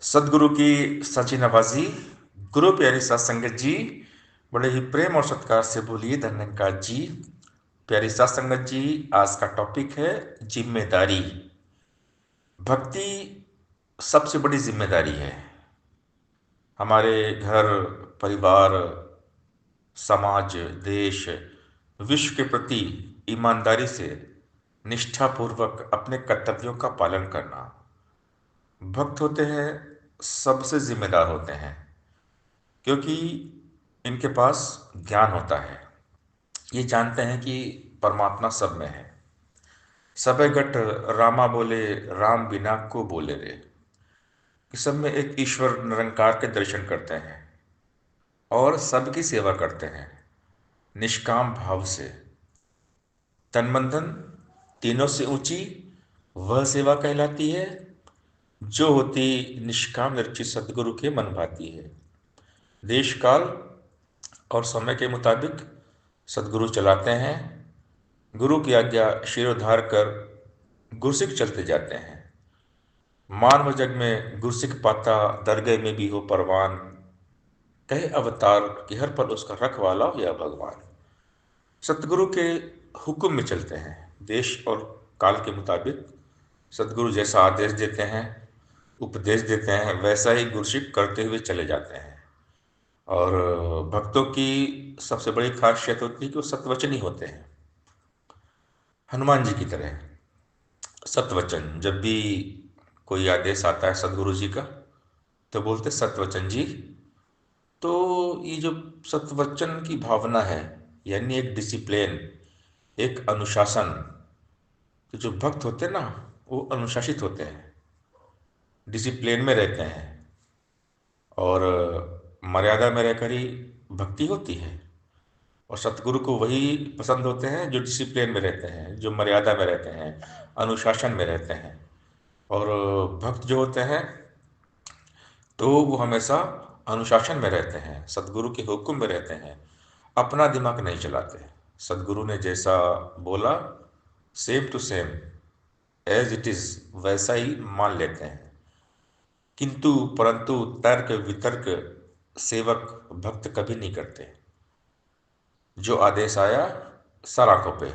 सदगुरु की सची नवाजी। गुरु प्यारी सात संगत जी, बड़े ही प्रेम और सत्कार से बोलिए धन्यकार जी। प्यारी सात संगत जी, आज का टॉपिक है जिम्मेदारी। भक्ति सबसे बड़ी जिम्मेदारी है। हमारे घर, परिवार, समाज, देश, विश्व के प्रति ईमानदारी से निष्ठापूर्वक अपने कर्तव्यों का पालन करना। भक्त होते हैं, सबसे जिम्मेदार होते हैं, क्योंकि इनके पास ज्ञान होता है। ये जानते हैं कि परमात्मा सब में है। सबे गट रामा बोले, राम बिना को बोले रे। कि सब में एक ईश्वर निरंकार के दर्शन करते हैं और सबकी सेवा करते हैं निष्काम भाव से। तन मन धन तीनों से ऊंची वह सेवा कहलाती है जो होती निष्काम निरक्षित सदगुरु के मन भाती है। देश काल और समय के मुताबिक सदगुरु चलाते हैं। गुरु की आज्ञा शिरोधार कर गुरसिक चलते जाते हैं। मानव जग में गुरसिक पाता, दरगह में भी हो परवान। कहे अवतार कि हर पल उसका रखवाला हो या भगवान। सतगुरु के हुक्म में चलते हैं। देश और काल के मुताबिक सतगुरु जैसा आदेश देते हैं, उपदेश देते हैं, वैसा ही गुरसिक करते हुए चले जाते हैं। और भक्तों की सबसे बड़ी खासियत होती है कि वो सतवचनी होते हैं, हनुमान जी की तरह। सतवचन, जब भी कोई आदेश आता है सदगुरु जी का तो बोलते सतवचन जी। तो ये जो सतवचन की भावना है, यानी एक डिसिप्लिन, एक अनुशासन। तो जो भक्त होते हैं ना, वो अनुशासित होते हैं, डिसिप्लिन में रहते हैं और मर्यादा में रहकर ही भक्ति होती है। और सतगुरु को वही पसंद होते हैं जो डिसिप्लिन में रहते हैं, जो मर्यादा में रहते हैं, अनुशासन में रहते हैं। और भक्त जो होते हैं तो वो हमेशा अनुशासन में रहते हैं, सदगुरु के हुक्म में रहते हैं, अपना दिमाग नहीं चलाते। सदगुरु ने जैसा बोला, same to same, as it is, वैसा ही मान लेते हैं। किंतु परंतु तर्क वितर्क सेवक भक्त कभी नहीं करते। जो आदेश आया सर आंखों पे।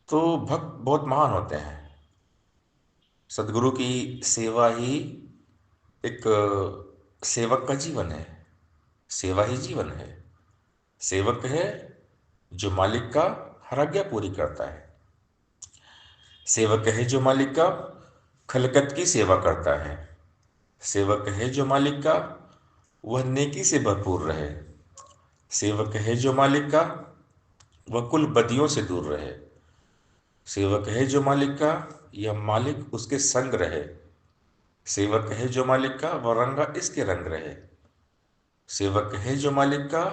तो भक्त बहुत महान होते हैं। सदगुरु की सेवा ही एक सेवक का जीवन है। सेवा ही जीवन है। सेवक है जो मालिक का हर आज्ञा पूरी करता है। सेवक है जो मालिक का खलकत की सेवा करता है। सेवक है जो मालिक का वह नेकी से भरपूर रहे। सेवक है जो मालिक का वह कुल बदियों से दूर रहे। सेवक है जो मालिक का यह मालिक उसके संग रहे। सेवक है जो मालिक का वह रंगा इसके रंग रहे। सेवक है जो मालिक का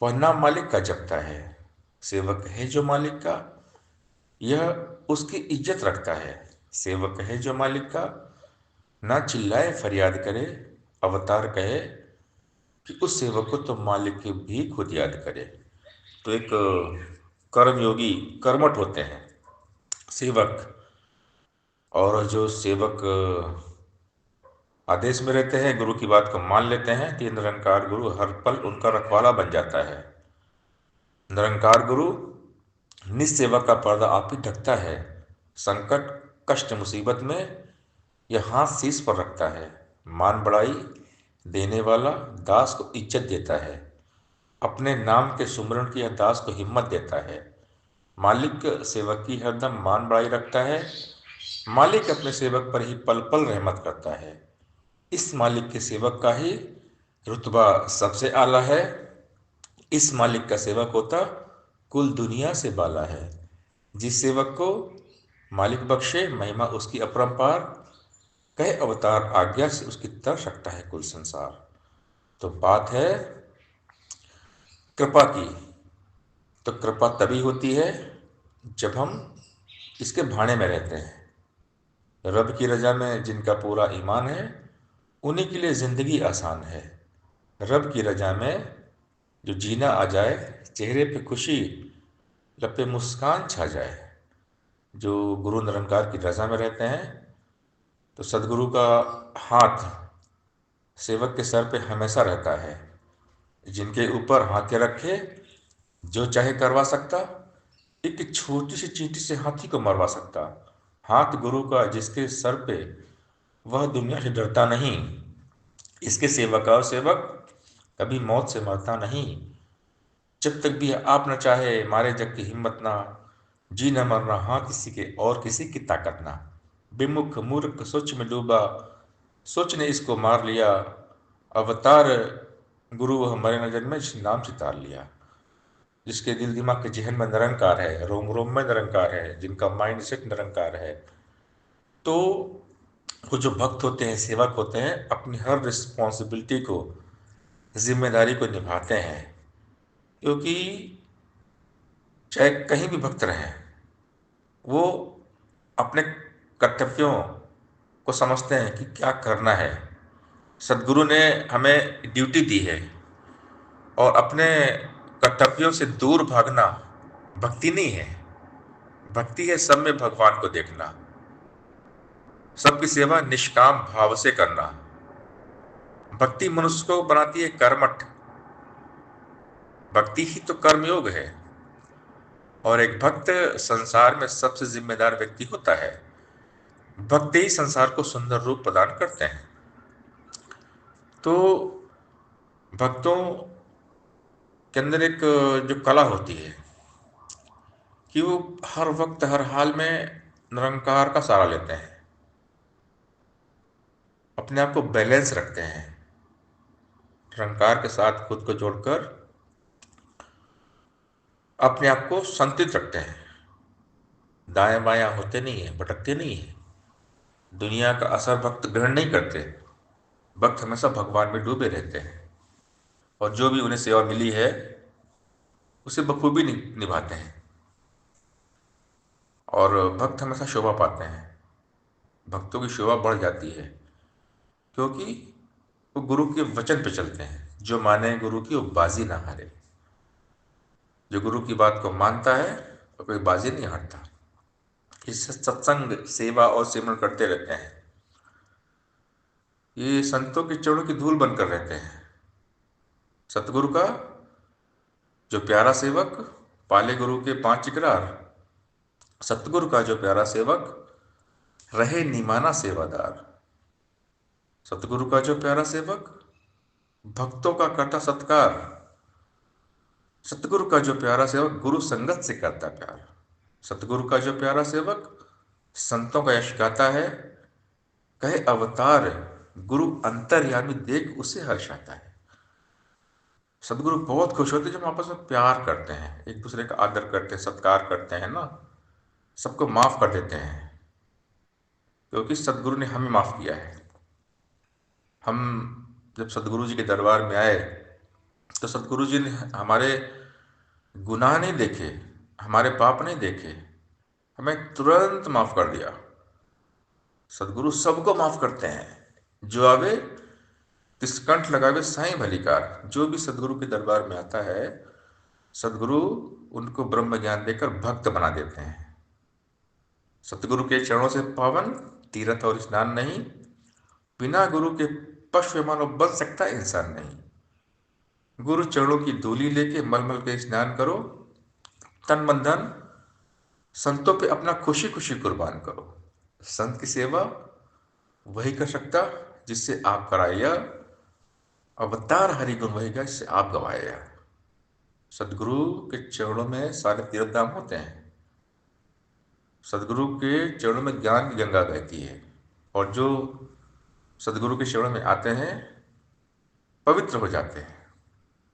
वह नाम मालिक का जपता है। सेवक है जो मालिक का यह उसकी इज्जत रखता है। सेवक है जो मालिक का ना चिल्लाए फरियाद करे, अवतार कहे कि उस सेवक को तो मालिक भी खुद याद करे। तो एक कर्मयोगी, कर्मठ होते हैं सेवक। और जो सेवक आदेश में रहते हैं, गुरु की बात को मान लेते हैं, तो ये निरंकार गुरु हर पल उनका रखवाला बन जाता है। निरंकार गुरु निस्सेवा का पर्दा आप ही ढकता है। संकट कष्ट मुसीबत में यह हाथ शीश पर रखता है। मान बढ़ाई देने वाला दास को इज्जत देता है। अपने नाम के सुमरण की यह दास को हिम्मत देता है। मालिक सेवक की हरदम मान बढ़ाई रखता है। मालिक अपने सेवक पर ही पल पल रहमत करता है। इस मालिक के सेवक का ही रुतबा सबसे आला है। इस मालिक का सेवक होता कुल दुनिया से बाला है। जिस सेवक को मालिक बख्शे महिमा उसकी अपरंपार, कहे अवतार आज्ञा से उसकी तर सकता है कुल संसार। तो बात है कृपा की। तो कृपा तभी होती है जब हम इसके भाने में रहते हैं। रब की रजा में जिनका पूरा ईमान है उन्हीं के लिए जिंदगी आसान है। रब की रजा में जो जीना आ जाए, चेहरे पे खुशी, लब पे मुस्कान छा जाए। जो गुरु निरंकार की रजा में रहते हैं तो सदगुरु का हाथ सेवक के सर पे हमेशा रहता है। जिनके ऊपर हाथ रखे जो चाहे करवा सकता, एक छोटी सी चींटी से हाथी को मरवा सकता। हाथ गुरु का जिसके सर पे, वह दुनिया से डरता नहीं। इसके सेवक और सेवक कभी मौत से मरता नहीं। जब तक भी आप न चाहे मारे जग की हिम्मत ना, जी न मरना हाँ किसी के और किसी की ताकत ना। विमुख मूर्ख सोच में डूबा, सोच ने इसको मार लिया। अवतार गुरु वह मरे न जन्मे जिस नाम से तार लिया। जिसके दिल दिमाग के जहन में निरंकार है, रोम रोम में निरंकार है, जिनका माइंड सेट निरंकार है। तो वो जो भक्त होते हैं, सेवक होते हैं, अपनी हर रिस्पॉन्सिबिलिटी को, जिम्मेदारी को निभाते हैं। क्योंकि चाहे कहीं भी भक्त रहें, वो अपने कर्तव्यों को समझते हैं कि क्या करना है। सदगुरु ने हमें ड्यूटी दी है, और अपने कर्तव्यों से दूर भागना भक्ति नहीं है। भक्ति है सब में भगवान को देखना, सबकी सेवा निष्काम भाव से करना। भक्ति मनुष्य को बनाती है कर्मठ। भक्ति ही तो कर्मयोग है। और एक भक्त संसार में सबसे जिम्मेदार व्यक्ति होता है। भक्त ही संसार को सुंदर रूप प्रदान करते हैं। तो भक्तों के अंदर एक जो कला होती है कि वो हर वक्त हर हाल में निरंकार का सहारा लेते हैं, अपने आप को बैलेंस रखते हैं, निरंकार के साथ खुद को जोड़कर अपने आप को संतुलित रखते हैं। दाएं बायां होते नहीं है, भटकते नहीं है। दुनिया का असर भक्त ग्रहण नहीं करते। भक्त हमेशा भगवान में डूबे रहते हैं, और जो भी उन्हें सेवा मिली है उसे बखूबी निभाते हैं। और भक्त हमेशा शोभा पाते हैं। भक्तों की शोभा बढ़ जाती है, क्योंकि वो गुरु के वचन पे चलते हैं। जो माने गुरु की वो बाजी ना हारे। जो गुरु की बात को मानता है वो कोई बाजी नहीं हारता। इससे सत्संग सेवा और सिमरन करते रहते हैं। ये संतों के चरणों की धूल बनकर रहते हैं। सतगुरु का जो प्यारा सेवक पाले गुरु के पांच इकरार। सतगुरु का जो प्यारा सेवक रहे निमाना सेवादार। सतगुरु का जो प्यारा सेवक भक्तों का करता सत्कार। सतगुरु का जो प्यारा सेवक गुरु संगत से करता प्यार। सतगुरु का जो प्यारा सेवक संतों का यश गाता है। कहे अवतार गुरु अंतर्यामी देख उसे हर्षाता है। सदगुरु बहुत खुश होते हैं जब आपस में प्यार करते हैं, एक दूसरे का आदर करते हैं, सत्कार करते हैं ना, सबको माफ कर देते हैं। क्योंकि सदगुरु ने हमें माफ किया है। हम जब सदगुरु जी के दरबार में आए तो सदगुरु जी ने हमारे गुनाह नहीं देखे, हमारे पाप नहीं देखे, हमें तुरंत माफ कर दिया। सदगुरु सबको माफ करते हैं। जो आवे तिस कंठ लगावे साईं भलीकार। जो भी सदगुरु के दरबार में आता है, सदगुरु उनको ब्रह्म ज्ञान देकर भक्त बना देते हैं। सतगुरु के चरणों से पावन तीर्थ और स्नान नहीं। बिना गुरु के पशु मानो बन सकता इंसान नहीं। गुरु चरणों की धूली लेके मलमल के स्नान करो। तन मन धन संतों पे अपना खुशी खुशी कुर्बान करो। संत की सेवा वही कर सकता जिससे आप कराया। अवतार हरिगुण वही का जिससे आप गवाया। सदगुरु के चरणों में सारे तीर्थ धाम होते हैं। सदगुरु के चरणों में ज्ञान की गंगा बहती है। और जो सदगुरु के चरणों में आते हैं पवित्र हो जाते हैं।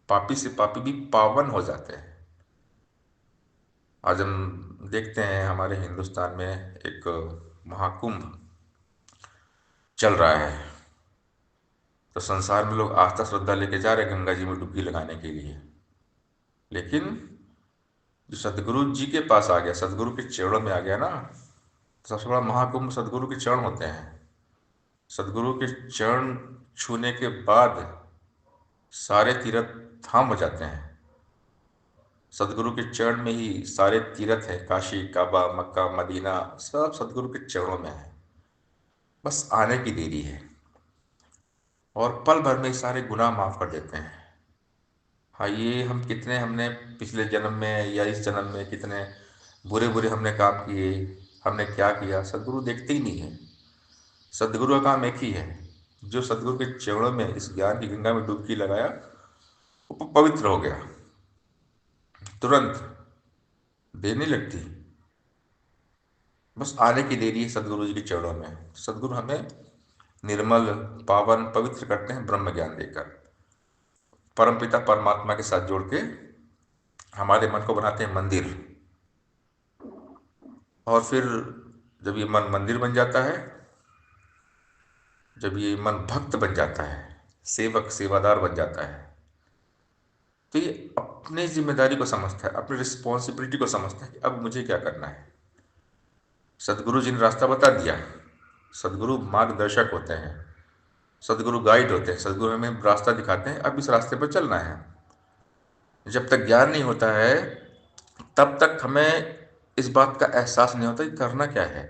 पापी से पापी भी पावन हो जाते हैं। आज हम देखते हैं हमारे हिंदुस्तान में एक महाकुंभ चल रहा है। तो संसार में लोग आस्था श्रद्धा लेके जा रहे हैं गंगा जी में डुबकी लगाने के लिए। लेकिन जो सदगुरु जी के पास आ गया, सदगुरु के चरणों में आ गया ना, तो सबसे बड़ा महाकुंभ सदगुरु के चरण होते हैं। सदगुरु के चरण छूने के बाद सारे तीर्थ धाम हो जाते हैं। सदगुरु के चरण में ही सारे तीर्थ हैं। काशी, काबा, मक्का, मदीना सब सदगुरु के चरणों में है। बस आने की देरी है और पल भर में सारे गुनाह माफ कर देते हैं। हाँ, ये हम कितने हमने पिछले जन्म में या इस जन्म में कितने बुरे बुरे हमने काम किए, हमने क्या किया, सदगुरु देखते ही नहीं है। सदगुरु का काम एक ही है, जो सदगुरु के चरणों में इस ज्ञान की गंगा में डुबकी लगाया वो पवित्र हो गया। तुरंत देर नहीं लगती, बस आने की देरी है सदगुरु जी के चरणों में। सदगुरु हमें निर्मल, पावन, पवित्र करते हैं ब्रह्म ज्ञान देकर, परमपिता परमात्मा के साथ जोड़ के हमारे मन को बनाते हैं मंदिर। और फिर जब ये मन मंदिर बन जाता है, जब ये मन भक्त बन जाता है, सेवक सेवादार बन जाता है, तो ये अपनी जिम्मेदारी को समझता है, अपनी रिस्पॉन्सिबिलिटी को समझता है कि अब मुझे क्या करना है। सदगुरु जी ने रास्ता बता दिया। सदगुरु मार्गदर्शक होते हैं, सदगुरु गाइड होते हैं, सदगुरु हमें रास्ता दिखाते हैं, अब इस रास्ते पर चलना है। जब तक ज्ञान नहीं होता है तब तक हमें इस बात का एहसास नहीं होता कि करना क्या है।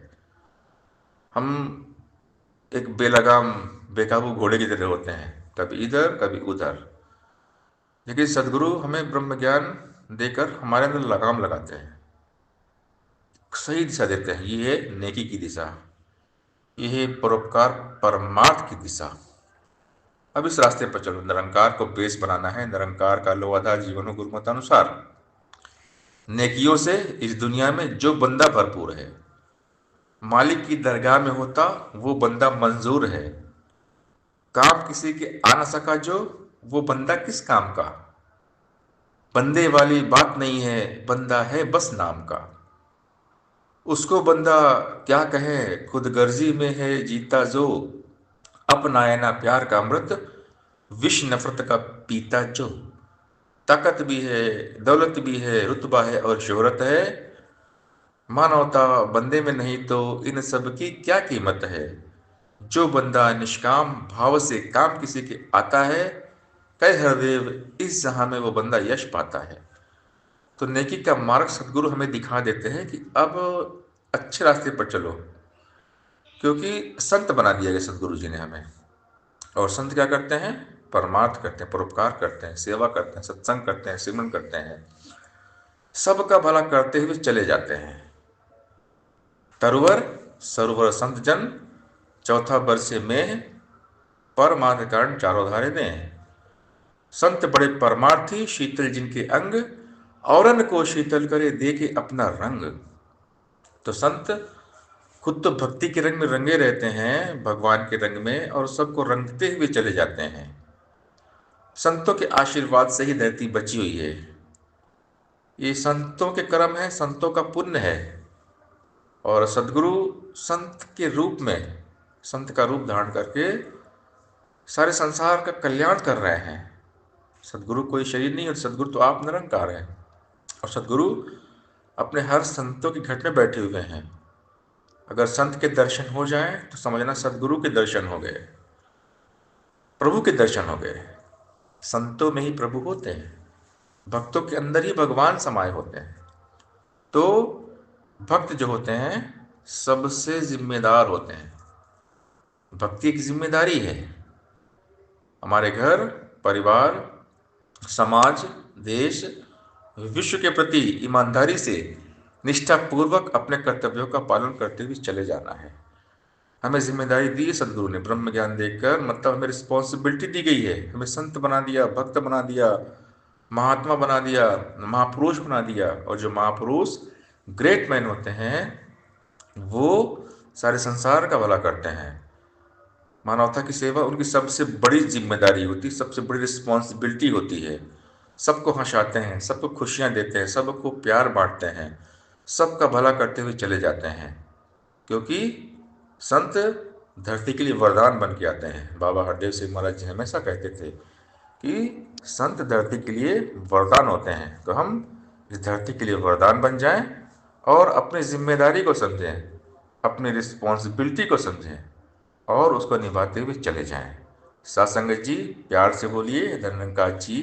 हम एक बेलगाम बेकाबू घोड़े की तरह होते हैं, कभी इधर कभी उधर। लेकिन सदगुरु हमें ब्रह्म ज्ञान देकर हमारे अंदर लगाम लगाते हैं, सही दिशा देते हैं। ये है नेकी की दिशा, ये है परोपकार परमार्थ की दिशा। अब इस रास्ते पर चलो, निरंकार को बेस बनाना है, निरंकार का लो आधार जीवन गुरुमत अनुसार। नेकियों से इस दुनिया में जो बंदा भरपूर है, मालिक की दरगाह में होता वो बंदा मंजूर है। काम किसी के आ न सका जो, वो बंदा किस काम का। बंदे वाली बात नहीं है, बंदा है बस नाम का। उसको बंदा क्या कहे, खुद गर्जी में है जीता जो, अपनाए ना प्यार का अमृत, विष नफरत का पीता जो। ताकत भी है, दौलत भी है, रुतबा है और शोहरत है, मानवता बंदे में नहीं तो इन सब की क्या कीमत है। जो बंदा निष्काम भाव से काम किसी के आता है, कह हरदेव इस जहां में वो बंदा यश पाता है। तो नेकी का मार्ग सदगुरु हमें दिखा देते हैं कि अब अच्छे रास्ते पर चलो, क्योंकि संत बना दिया गया सदगुरु जी ने हमें। और संत क्या करते हैं, परमार्थ करते हैं, परोपकार करते हैं, सेवा करते हैं, सत्संग करते हैं, सिमरन करते हैं, सबका भला करते हुए चले जाते हैं। तरवर सरोवर संत जन, चौथा बरसे में परमार्थ कारण चारों धारे दें। संत बड़े परमार्थी, शीतल जिनके अंग, औरन को शीतल करे देखे अपना रंग। तो संत खुद तो भक्ति के रंग में रंगे रहते हैं, भगवान के रंग में, और सबको रंगते हुए चले जाते हैं। संतों के आशीर्वाद से ही धरती बची हुई है। ये संतों के कर्म है, संतों का पुण्य है। और सदगुरु संत के रूप में, संत का रूप धारण करके सारे संसार का कल्याण कर रहे हैं। सदगुरु कोई शरीर नहीं है, सदगुरु तो आप निरंकार हैं। और सदगुरु अपने हर संतों के घट में बैठे हुए हैं। अगर संत के दर्शन हो जाएं तो समझना सदगुरु के दर्शन हो गए, प्रभु के दर्शन हो गए। संतों में ही प्रभु होते हैं, भक्तों के अंदर ही भगवान समाये होते हैं। तो भक्त जो होते हैं सबसे जिम्मेदार होते हैं। भक्ति एक जिम्मेदारी है। हमारे घर परिवार, समाज, देश, विश्व के प्रति ईमानदारी से निष्ठापूर्वक अपने कर्तव्यों का पालन करते हुए चले जाना है। हमें जिम्मेदारी दी है सदगुरु ने ब्रह्म ज्ञान देकर, मतलब हमें रिस्पॉन्सिबिलिटी दी गई है। हमें संत बना दिया, भक्त बना दिया, महात्मा बना दिया, महापुरुष बना दिया। और जो महापुरुष ग्रेट मैन होते हैं वो सारे संसार का भला करते हैं। मानवता की सेवा उनकी सबसे बड़ी जिम्मेदारी होती है, सबसे बड़ी रिस्पॉन्सिबिलिटी होती है। सबको हंसाते हैं, सबको खुशियां देते हैं, सबको प्यार बांटते हैं, सबका भला करते हुए चले जाते हैं। क्योंकि संत धरती के लिए वरदान बन के आते हैं। बाबा हरदेव सिंह महाराज जी हमेशा कहते थे कि संत धरती के लिए वरदान होते हैं। तो हम इस धरती के लिए वरदान बन जाएं और अपनी जिम्मेदारी को समझें, अपनी रिस्पॉन्सिबिलिटी को समझें और उसको निभाते हुए चले जाएं। साथ संगत जी प्यार से बोलिए धन्यवाद जी।